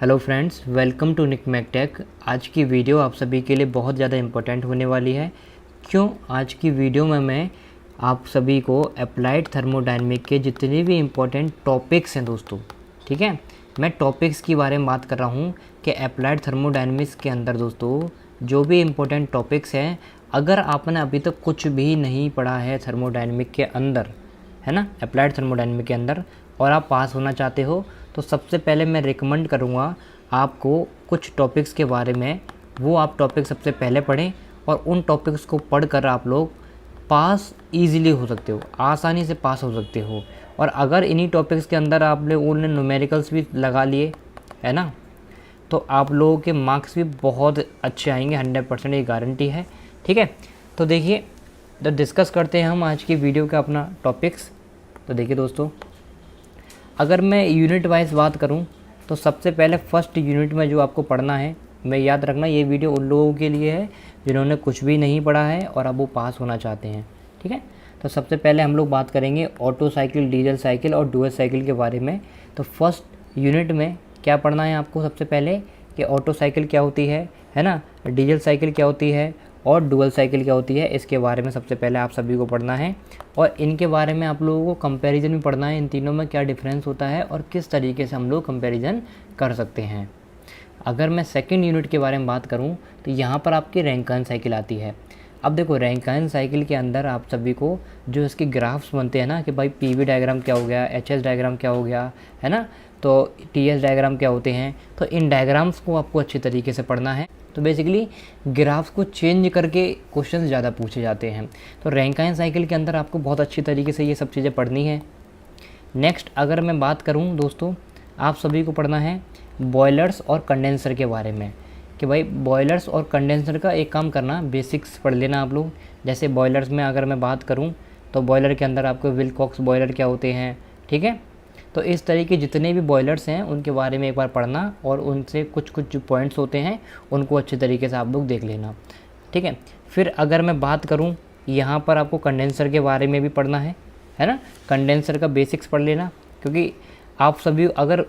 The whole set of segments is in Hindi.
Hello friends, welcome to Nick Mactech. आज की वीडियो आप सभी के लिए बहुत ज़्यादा इम्पोर्टेंट होने वाली है। क्यों? आज की वीडियो में मैं आप सभी को अप्लाइड थर्मोडायनेमिक के जितने भी इम्पोर्टेंट टॉपिक्स हैं दोस्तों, ठीक है, मैं टॉपिक्स के बारे में बात कर रहा हूँ कि अप्लाइड थर्मोडायनेमिक्स के अंदर दोस्तों जो भी इम्पोर्टेंट टॉपिक्स हैं, अगर आपने अभी तक कुछ भी नहीं पढ़ा है थर्मोडायनेमिक के अंदर, है ना, अप्लाइड थर्मोडायनेमिक के अंदर, और आप पास होना चाहते हो, तो सबसे पहले मैं रिकमेंड करूँगा आपको कुछ टॉपिक्स के बारे में, वो आप टॉपिक सबसे पहले पढ़ें और उन टॉपिक्स को पढ़कर आप लोग पास ईज़िली हो सकते हो, आसानी से पास हो सकते हो। और अगर इन्हीं टॉपिक्स के अंदर आपने उन्हें न्यूमेरिकल्स भी लगा लिए, है ना, तो आप लोगों के मार्क्स भी बहुत अच्छे आएंगे, 100% ये गारंटी है। ठीक है, तो देखिए, तो डिस्कस करते हैं हम आज की वीडियो का अपना टॉपिक्स। तो देखिए दोस्तों, अगर मैं यूनिट वाइज बात करूं तो सबसे पहले फर्स्ट यूनिट में जो आपको पढ़ना है, मैं याद रखना ये वीडियो उन लोगों के लिए है जिन्होंने कुछ भी नहीं पढ़ा है और अब वो पास होना चाहते हैं। ठीक है, तो सबसे पहले हम लोग बात करेंगे ऑटो साइकिल, डीजल साइकिल और डुअल साइकिल के बारे में। तो फर्स्ट यूनिट में क्या पढ़ना है आपको? सबसे पहले कि ऑटो साइकिल क्या होती है ना, डीजल साइकिल क्या होती है और डुअल साइकिल क्या होती है, इसके बारे में सबसे पहले आप सभी को पढ़ना है। और इनके बारे में आप लोगों को कंपैरिजन भी पढ़ना है, इन तीनों में क्या डिफरेंस होता है और किस तरीके से हम लोग कंपैरिजन कर सकते हैं। अगर मैं सेकंड यूनिट के बारे में बात करूं तो यहाँ पर आपकी रैंकाइन साइकिल आती है। अब देखो, रैंकाइन साइकिल के अंदर आप सभी को जो इसके ग्राफ्स बनते हैं ना, कि भाई पीवी डायग्राम क्या हो गया, एचएस डायग्राम क्या हो गया, है ना, तो टीएस डायग्राम क्या होते हैं, तो इन डायग्राम्स को आपको अच्छी तरीके से पढ़ना है। तो बेसिकली ग्राफ्स को चेंज करके क्वेश्चन ज़्यादा पूछे जाते हैं, तो रैंकाइन साइकिल के अंदर आपको बहुत अच्छी तरीके से ये सब चीज़ें पढ़नी है। नेक्स्ट अगर मैं बात करूं दोस्तों, आप सभी को पढ़ना है बॉयलर्स और कंडेंसर के बारे में, कि भाई बॉयलर्स और कंडेंसर का एक काम करना, बेसिक्स पढ़ लेना आप लोग। जैसे बॉयलर्स में अगर मैं बात करूं तो बॉयलर के अंदर आपको विलकॉक्स बॉयलर क्या होते हैं, ठीक है, तो इस तरीके जितने भी बॉयलर्स हैं उनके बारे में एक बार पढ़ना और उनसे कुछ कुछ जो पॉइंट्स होते हैं उनको अच्छे तरीके से आप लोग देख लेना। ठीक है, फिर अगर मैं बात करूं, यहाँ पर आपको कंडेंसर के बारे में भी पढ़ना है ना, कंडेंसर का बेसिक्स पढ़ लेना, क्योंकि आप सभी अगर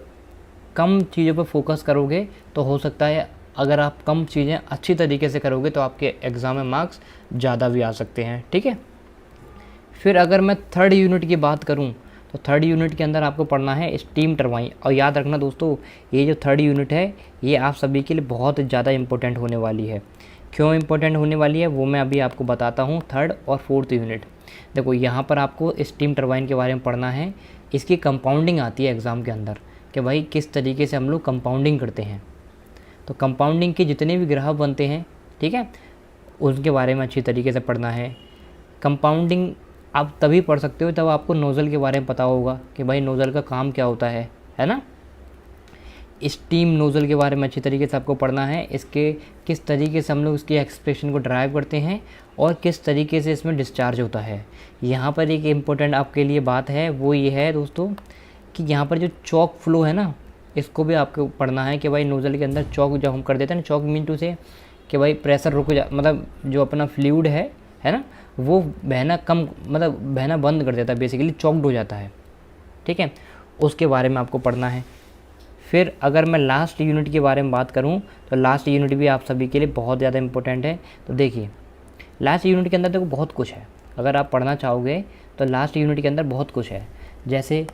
कम चीज़ों पर फोकस करोगे तो हो सकता है अगर आप कम चीज़ें अच्छी तरीके से करोगे तो आपके एग्ज़ाम में मार्क्स ज़्यादा भी आ सकते हैं। ठीक है, फिर अगर मैं थर्ड यूनिट की बात करूं तो थर्ड यूनिट के अंदर आपको पढ़ना है स्टीम टरबाइन। और याद रखना दोस्तों, ये जो थर्ड यूनिट है ये आप सभी के लिए बहुत ज़्यादा इंपॉर्टेंट होने वाली है। क्यों इंपॉर्टेंट होने वाली है वो मैं अभी आपको बताता हूँ। थर्ड और फोर्थ यूनिट, देखो यहाँ पर आपको स्टीम टरबाइन के बारे में पढ़ना है। इसकी कंपाउंडिंग आती है एग्ज़ाम के अंदर, कि भाई किस तरीके से हम लोग कंपाउंडिंग करते हैं, तो कंपाउंडिंग के जितने भी ग्राफ बनते हैं, ठीक है, उनके बारे में अच्छी तरीके से पढ़ना है। कंपाउंडिंग आप तभी पढ़ सकते हो तब आपको नोज़ल के बारे में पता होगा कि भाई नोज़ल का काम क्या होता है ना। स्टीम नोज़ल के बारे में अच्छी तरीके से आपको पढ़ना है, इसके किस तरीके से हम लोग इसकी एक्सप्रेशन को ड्राइव करते हैं और किस तरीके से इसमें डिस्चार्ज होता है। यहाँ पर एक इम्पोर्टेंट आपके लिए बात है, वो ये है दोस्तों कि यहाँ पर जो चॉक फ्लो है ना, इसको भी आपको पढ़ना है कि भाई नोज़ल के अंदर चॉक जब हम कर देते हैं ना, चॉक मीन टू से कि भाई प्रेशर रुक जा, मतलब जो अपना फ्लूइड है ना, वो बहना कम, मतलब बहना बंद कर देता है, बेसिकली चॉक्ड हो जाता है। ठीक है, उसके बारे में आपको पढ़ना है। फिर अगर मैं लास्ट यूनिट के बारे में बात करूं तो लास्ट यूनिट भी आप सभी के लिए बहुत ज़्यादा इंपॉर्टेंट है। तो देखिए, लास्ट यूनिट के अंदर देखो बहुत कुछ है, अगर आप पढ़ना चाहोगे तो लास्ट यूनिट के अंदर बहुत कुछ है। जैसे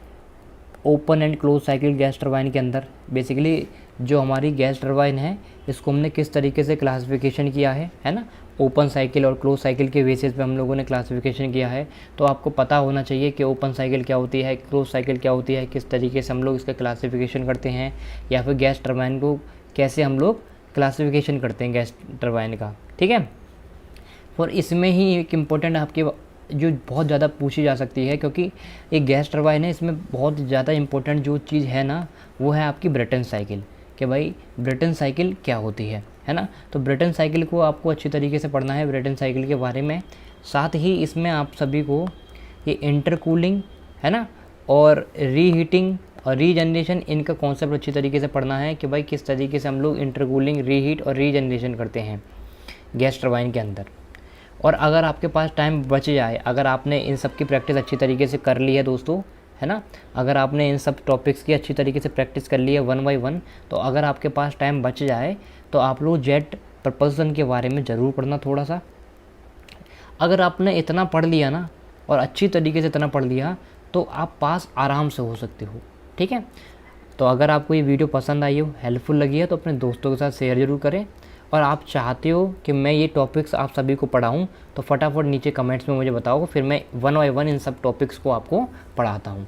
open and close cycle gas turbine के अंदर बेसिकली जो हमारी गैस टरबाइन है इसको हमने किस तरीके से क्लासिफिकेशन किया है ना, ओपन साइकिल और क्लोज साइकिल के बेसिस पे हम लोगों ने क्लासिफिकेशन किया है। तो आपको पता होना चाहिए कि ओपन साइकिल क्या होती है, क्लोज साइकिल क्या होती है, किस तरीके से हम लोग इसका क्लासिफिकेशन करते हैं, या फिर गैस टरबाइन को कैसे हम लोग क्लासिफिकेशन करते हैं गैस टरबाइन का। ठीक है, और इसमें ही एक इम्पोर्टेंट आपके जो बहुत ज़्यादा पूछी जा सकती है, क्योंकि एक गैस टरबाइन है, इसमें बहुत ज़्यादा इंपॉर्टेंट जो चीज़ है ना वो है आपकी ब्रेटन साइकिल, कि भाई ब्रेटन साइकिल क्या होती है ना। तो ब्रेटन साइकिल को आपको अच्छी तरीके से पढ़ना है, ब्रेटन साइकिल के बारे में। साथ ही इसमें आप सभी को ये इंटरकूलिंग, है ना, और रीहीटिंग और रीजनरेशन, इनका कॉन्सेप्ट अच्छी तरीके से पढ़ना है कि भाई किस तरीके से हम लोग इंटरकूलिंग, रीहीट और रीजनरेशन करते हैं गैस टरबाइन के अंदर। और अगर आपके पास टाइम बच जाए, अगर आपने इन सब की प्रैक्टिस अच्छी तरीके से कर ली है दोस्तों, है ना। अगर आपने इन सब टॉपिक्स की अच्छी तरीके से प्रैक्टिस कर ली है 1 बाय 1, तो अगर आपके पास टाइम बच जाए तो आप लोग जेट प्रपल्सन के बारे में ज़रूर पढ़ना थोड़ा सा। अगर आपने इतना पढ़ लिया ना, और अच्छी तरीके से इतना पढ़ लिया, तो आप पास आराम से हो सकते हो, ठीक है। तो अगर आपको ये वीडियो पसंद आई हो, हेल्पफुल लगी है, तो अपने दोस्तों के साथ शेयर ज़रूर करें। और आप चाहते हो कि मैं ये टॉपिक्स आप सभी को पढ़ाऊँ, तो फटाफट नीचे कमेंट्स में मुझे बताओ, फिर मैं 1 बाय 1 इन सब टॉपिक्स को आपको पढ़ाता हूँ।